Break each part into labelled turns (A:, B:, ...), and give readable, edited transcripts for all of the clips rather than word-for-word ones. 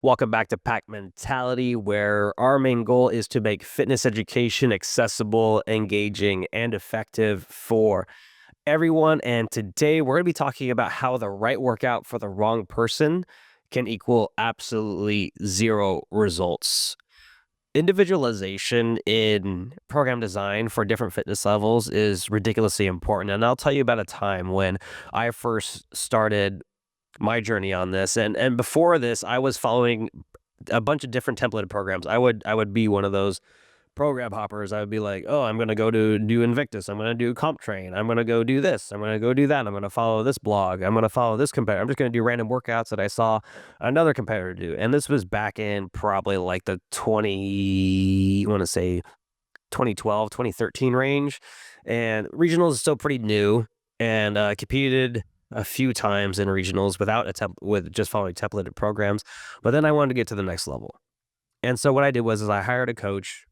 A: Welcome back to Pack Mentality, where our main goal is to make fitness education accessible, engaging, and effective for everyone. And today we're going to be talking about how the right workout for the wrong person can equal absolutely zero results. Individualization in program design for different fitness levels is ridiculously important. And I'll tell you about a time when I first started my journey on this. And before this, I was following a bunch of different templated programs. I would be one of those program hoppers. I would be like, oh, I'm gonna go to do Invictus. I'm gonna do CompTrain. I'm gonna go do this. I'm gonna go do that. I'm gonna follow this blog. I'm gonna follow this competitor. I'm just gonna do random workouts that I saw another competitor do. And this was back in probably like the 20, I want to say 2012, 2013 range. And regionals is still pretty new, and competed a few times in regionals without with just following templated programs. But then I wanted to get to the next level. And so what I did was I hired a coach,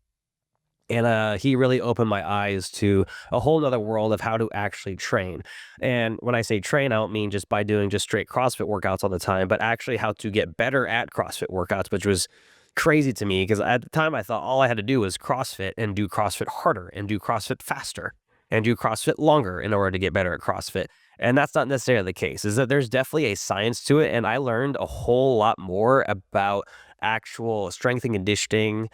A: and he really opened my eyes to a whole nother world of how to actually train. And when I say train, I don't mean just by doing just straight CrossFit workouts all the time, but actually how to get better at CrossFit workouts, which was crazy to me because at the time I thought all I had to do was CrossFit and do CrossFit harder and do CrossFit faster and do CrossFit longer in order to get better at CrossFit. And that's not necessarily the case, is that there's definitely a science to it. And I learned a whole lot more about actual strength and conditioning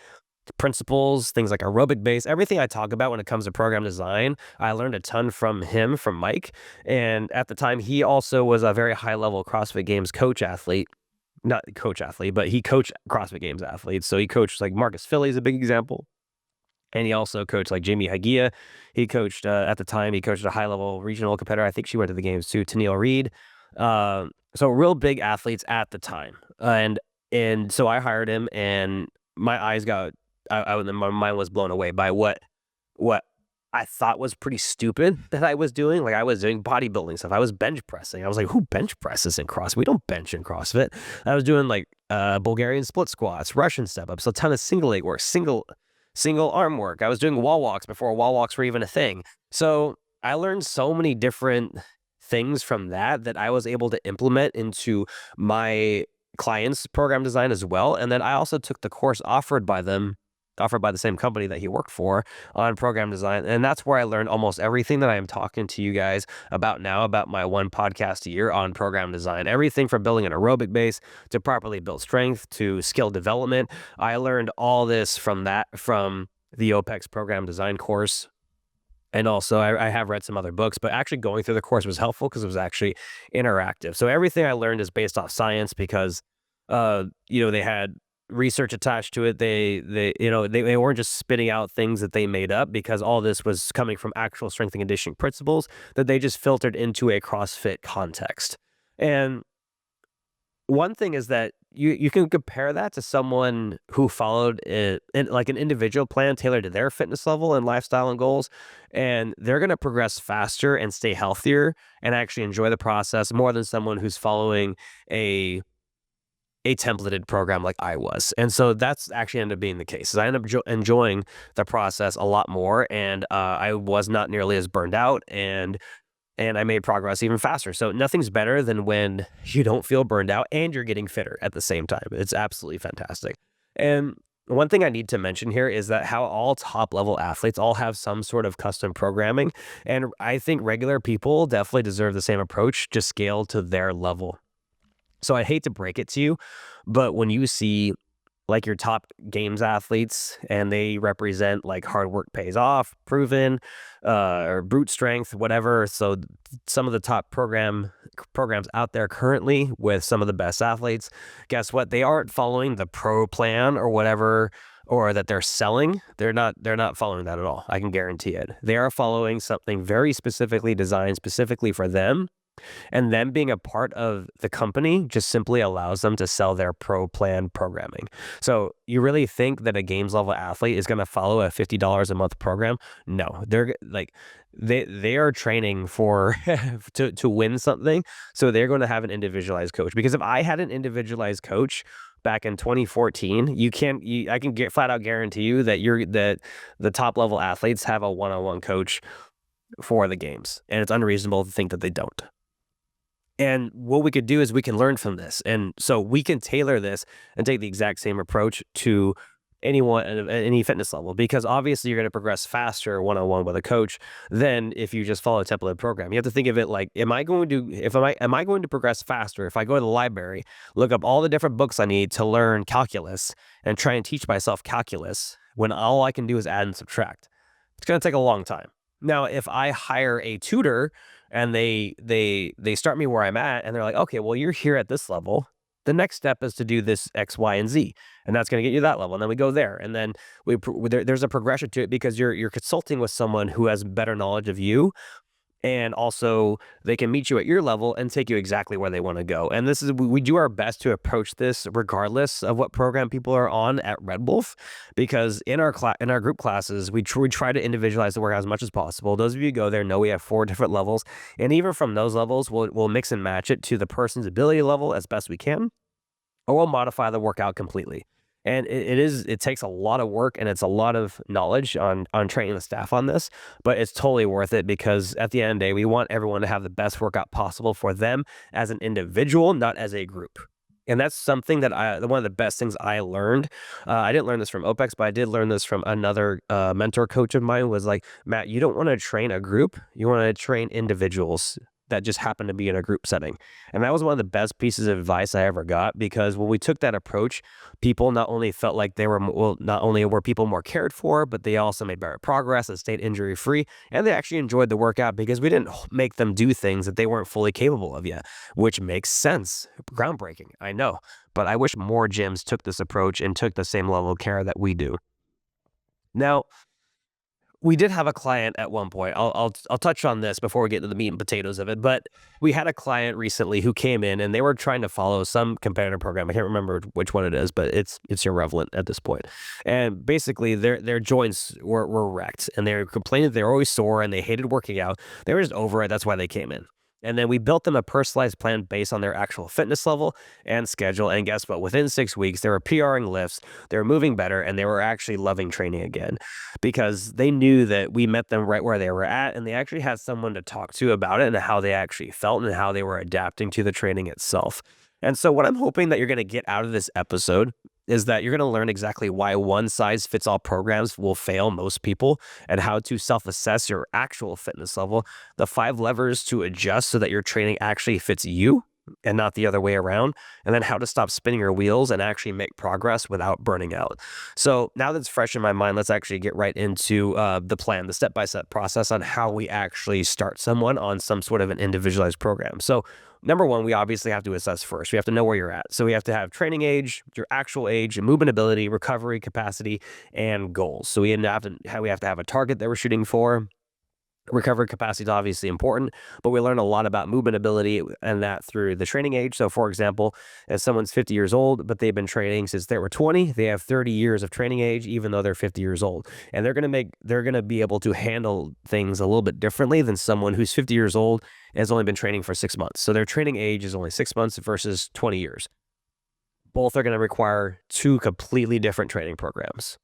A: principles, things like aerobic base, everything I talk about when it comes to program design. I learned a ton from him, from Mike. And at the time, he also was a very high level CrossFit Games coach athlete. Not coach athlete, but he coached CrossFit Games athletes. So he coached like Marcus Philly is a big example. And he also coached like Jamie Hagia. He coached at the time, he coached a high level regional competitor. I think she went to the games too, Tennille Reed. So real big athletes at the time. And so I hired him, and my eyes got my mind was blown away by what I thought was pretty stupid that I was doing. Like I was doing bodybuilding stuff. I was bench pressing. I was like, who bench presses in CrossFit? We don't bench in CrossFit. I was doing like Bulgarian split squats, Russian step ups, a ton of single leg work, single arm work. I was doing wall walks before wall walks were even a thing. So I learned so many different things from that I was able to implement into my clients' program design as well. And then I also took the course offered by the same company that he worked for on program design. And that's where I learned almost everything that I am talking to you guys about now, about my one podcast a year on program design. Everything from building an aerobic base to properly build strength to skill development. I learned all this from the OPEX program design course. And also, I have read some other books, but actually going through the course was helpful because it was actually interactive. So everything I learned is based off science because, they had research attached to it. They weren't just spitting out things that they made up because all this was coming from actual strength and conditioning principles that they just filtered into a CrossFit context. And one thing is that you can compare that to someone who followed like an individual plan tailored to their fitness level and lifestyle and goals, and they're going to progress faster and stay healthier and actually enjoy the process more than someone who's following a templated program like I was. And so that's actually ended up being the case. I ended up enjoying the process a lot more, and I was not nearly as burned out, and I made progress even faster. So nothing's better than when you don't feel burned out and you're getting fitter at the same time. It's absolutely fantastic. And one thing I need to mention here is that how all top level athletes all have some sort of custom programming. And I think regular people definitely deserve the same approach, just scaled to their level. So I hate to break it to you, but when you see like your top games athletes and they represent like hard work pays off, proven, or brute strength, whatever. So some of the top programs out there currently with some of the best athletes, guess what? They aren't following the pro plan or whatever, or that they're selling. They're not following that at all. I can guarantee it. They are following something very specifically designed specifically for them, and them being a part of the company just simply allows them to sell their pro plan programming. So you really think that a games level athlete is going to follow a $50 a month program? No, they're like, they are training for to win something. So they're going to have an individualized coach, because if I had an individualized coach back in 2014, I can flat out guarantee you that the top level athletes have a one-on-one coach for the games. And it's unreasonable to think that they don't. And what we could do is we can learn from this. And so we can tailor this and take the exact same approach to anyone at any fitness level, because obviously you're going to progress faster one on one with a coach than if you just follow a template program. You have to think of it like, am I going to progress faster if I go to the library, look up all the different books I need to learn calculus and try and teach myself calculus when all I can do is add and subtract? It's going to take a long time. Now, if I hire a tutor and they start me where I'm at and they're like, okay, well, you're here at this level. The next step is to do this X, Y, and Z, and that's going to get you that level. And then we go there, and then there's a progression to it because you're consulting with someone who has better knowledge of you, and also they can meet you at your level and take you exactly where they want to go. And this is we do our best to approach this regardless of what program people are on at Red Wolf, because in our group classes we try to individualize the workout as much as possible. Those of you who go there know we have 4 different levels, and even from those levels we'll mix and match it to the person's ability level as best we can, or we'll modify the workout completely. And it takes a lot of work and it's a lot of knowledge on training the staff on this, but it's totally worth it because at the end of the day, we want everyone to have the best workout possible for them as an individual, not as a group. And that's something that one of the best things I learned. I didn't learn this from OPEX, but I did learn this from another mentor coach of mine. Was like, Matt, you don't want to train a group, you want to train individuals that just happen to be in a group setting. And that was one of the best pieces of advice I ever got, because when we took that approach, people not only felt like they were, well, not only were people more cared for, but they also made better progress and stayed injury free. And they actually enjoyed the workout because we didn't make them do things that they weren't fully capable of yet, which makes sense. Groundbreaking, I know. But I wish more gyms took this approach and took the same level of care that we do. Now, we did have a client at one point. I'll touch on this before we get to the meat and potatoes of it. But we had a client recently who came in and they were trying to follow some competitor program. I can't remember which one it is, but it's irrelevant at this point. And basically, their joints were wrecked, and they were complaining that they were always sore and they hated working out. They were just over it. That's why they came in. And then we built them a personalized plan based on their actual fitness level and schedule. And guess what? Within 6 weeks, they were PRing lifts, they were moving better, and they were actually loving training again, because they knew that we met them right where they were at, and they actually had someone to talk to about it and how they actually felt and how they were adapting to the training itself. And so, what I'm hoping that you're going to get out of this episode is that you're going to learn exactly why one size fits all programs will fail most people, and how to self assess your actual fitness level, the 5 levers to adjust so that your training actually fits you and not the other way around, and then how to stop spinning your wheels and actually make progress without burning out. So now that's fresh in my mind, let's actually get right into the plan, the step-by-step process on how we actually start someone on some sort of an individualized program. So number one, we obviously have to assess first. We have to know where you're at. So we have to have training age, your actual age, movement ability, recovery capacity, and goals. So we have to have a target that we're shooting for. Recovery capacity is obviously important, but we learn a lot about movement ability and that through the training age. So, for example, if someone's 50 years old, but they've been training since they were 20, they have 30 years of training age, even though they're 50 years old. And they're going to be able to handle things a little bit differently than someone who's 50 years old and has only been training for 6 months. So their training age is only 6 months versus 20 years. Both are going to require 2 completely different training programs.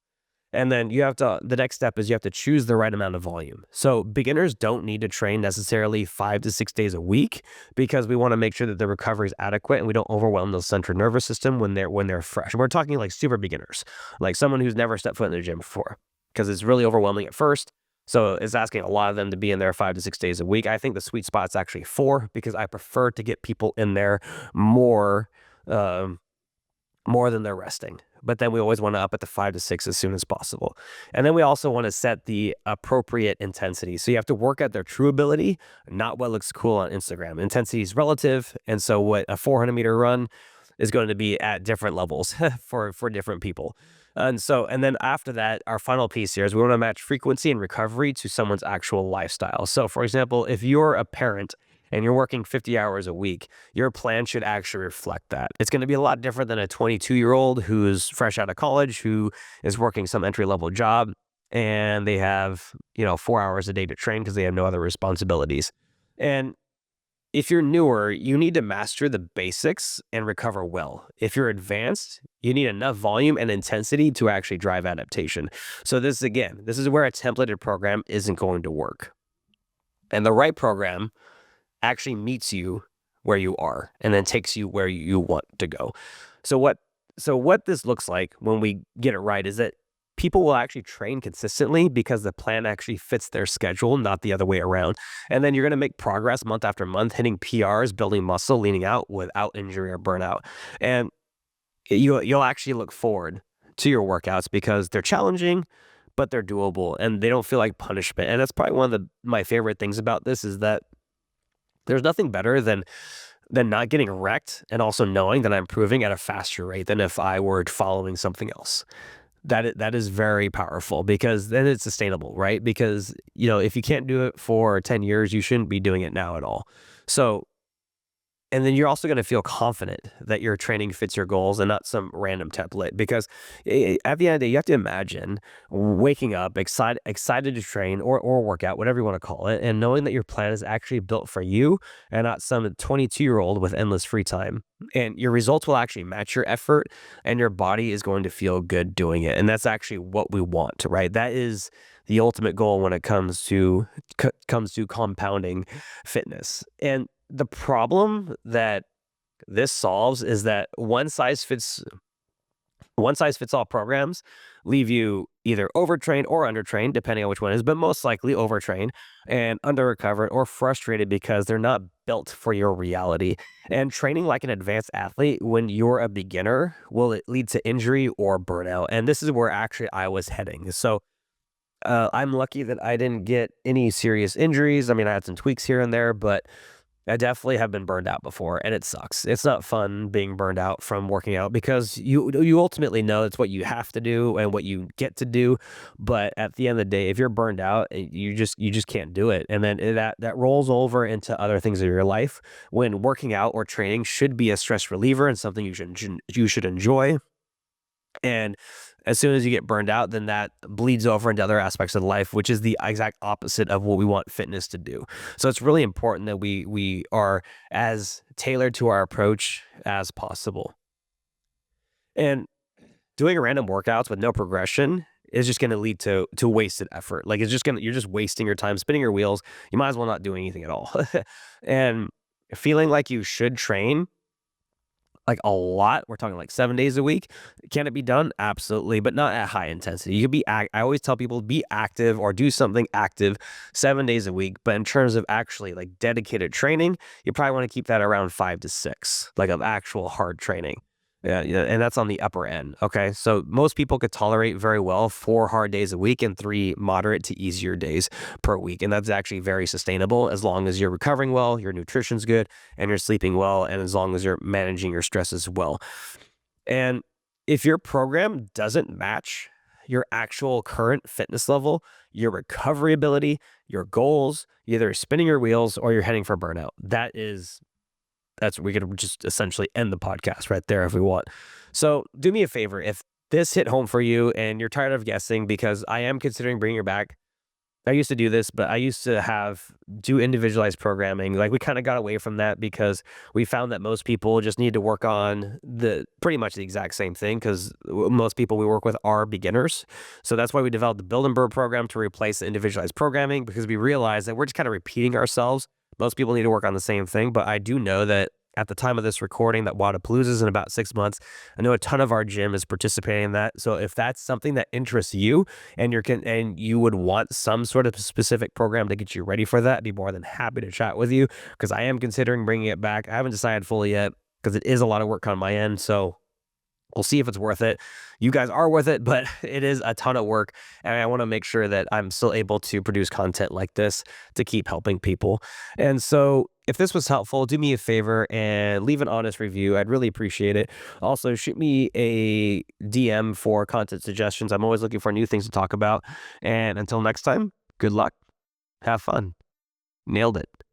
A: And then the next step is you have to choose the right amount of volume. So beginners don't need to train necessarily 5 to 6 days a week, because we want to make sure that the recovery is adequate and we don't overwhelm the central nervous system when they're fresh. And we're talking like super beginners, like someone who's never stepped foot in the gym before, because it's really overwhelming at first. So it's asking a lot of them to be in there 5 to 6 days a week. I think the sweet spot's actually 4, because I prefer to get people in there more, more than they're resting. But then we always want to up it to 5 to 6 as soon as possible. And then we also want to set the appropriate intensity. So you have to work at their true ability, not what looks cool on Instagram. Intensity is relative. And so what a 400-meter run is going to be at different levels for different people. And then after that, our final piece here is we want to match frequency and recovery to someone's actual lifestyle. So for example, if you're a parent and you're working 50 hours a week, your plan should actually reflect that. It's going to be a lot different than a 22-year-old who's fresh out of college, who is working some entry-level job, and they have, 4 hours a day to train because they have no other responsibilities. And if you're newer, you need to master the basics and recover well. If you're advanced, you need enough volume and intensity to actually drive adaptation. So this is where a templated program isn't going to work. And the right program actually meets you where you are and then takes you where you want to go. So what this looks like when we get it right is that people will actually train consistently because the plan actually fits their schedule, not the other way around. And then you're going to make progress month after month, hitting PRs, building muscle, leaning out without injury or burnout. And you'll actually look forward to your workouts because they're challenging, but they're doable and they don't feel like punishment. And that's probably one of my favorite things about this is that there's nothing better than not getting wrecked and also knowing that I'm improving at a faster rate than if I were following something else. That is very powerful because then it's sustainable, right? Because, if you can't do it for 10 years, you shouldn't be doing it now at all. So and then you're also going to feel confident that your training fits your goals and not some random template. Because at the end of the day, you have to imagine waking up excited to train or work out, whatever you want to call it, and knowing that your plan is actually built for you and not some 22-year-old with endless free time. And your results will actually match your effort, and your body is going to feel good doing it. And that's actually what we want, right? That is the ultimate goal when it comes to compounding fitness. And the problem that this solves is that one size fits all programs leave you either overtrained or undertrained, depending on which one is, but most likely overtrained and under-recovered or frustrated because they're not built for your reality. And training like an advanced athlete when you're a beginner will lead to injury or burnout. And this is where actually I was heading. So I'm lucky that I didn't get any serious injuries. I mean, I had some tweaks here and there, but I definitely have been burned out before, and it sucks. It's not fun being burned out from working out because you ultimately know it's what you have to do and what you get to do. But at the end of the day, if you're burned out, you just can't do it, and then that rolls over into other things of your life. When working out or training should be a stress reliever and something you should enjoy. And as soon as you get burned out, then that bleeds over into other aspects of life, which is the exact opposite of what we want fitness to do. So it's really important that we are as tailored to our approach as possible. And doing random workouts with no progression is just going to lead to wasted effort. Like you're just wasting your time spinning your wheels. You might as well not do anything at all. And feeling like you should train like a lot. We're talking like 7 days a week. Can it be done? Absolutely, but not at high intensity. You could I always tell people be active or do something active 7 days a week. But in terms of actually like dedicated training, you probably want to keep that around 5 to 6, like of actual hard training. Yeah, yeah, and that's on the upper end. Okay, so most people could tolerate very well 4 hard days a week and 3 moderate to easier days per week, and that's actually very sustainable as long as you're recovering well, your nutrition's good, and you're sleeping well, and as long as you're managing your stress as well. And if your program doesn't match your actual current fitness level, your recovery ability, your goals, you're either spinning your wheels or you're heading for burnout. We could just essentially end the podcast right there if we want. So do me a favor. If this hit home for you and you're tired of guessing, because I am considering bringing her back. I used to do this, but I used to do individualized programming. Like we kind of got away from that because we found that most people just need to work on pretty much the exact same thing because most people we work with are beginners. So that's why we developed the Build and Burn program to replace the individualized programming because we realized that we're just kind of repeating ourselves. Most people need to work on the same thing, but I do know that at the time of this recording that Wadapalooza is in about 6 months. I know a ton of our gym is participating in that. So if that's something that interests you and you would want some sort of specific program to get you ready for that, I'd be more than happy to chat with you because I am considering bringing it back. I haven't decided fully yet because it is a lot of work on my end. So we'll see if it's worth it. You guys are worth it, but it is a ton of work. And I want to make sure that I'm still able to produce content like this to keep helping people. And so if this was helpful, do me a favor and leave an honest review. I'd really appreciate it. Also, shoot me a DM for content suggestions. I'm always looking for new things to talk about. And until next time, good luck. Have fun. Nailed it.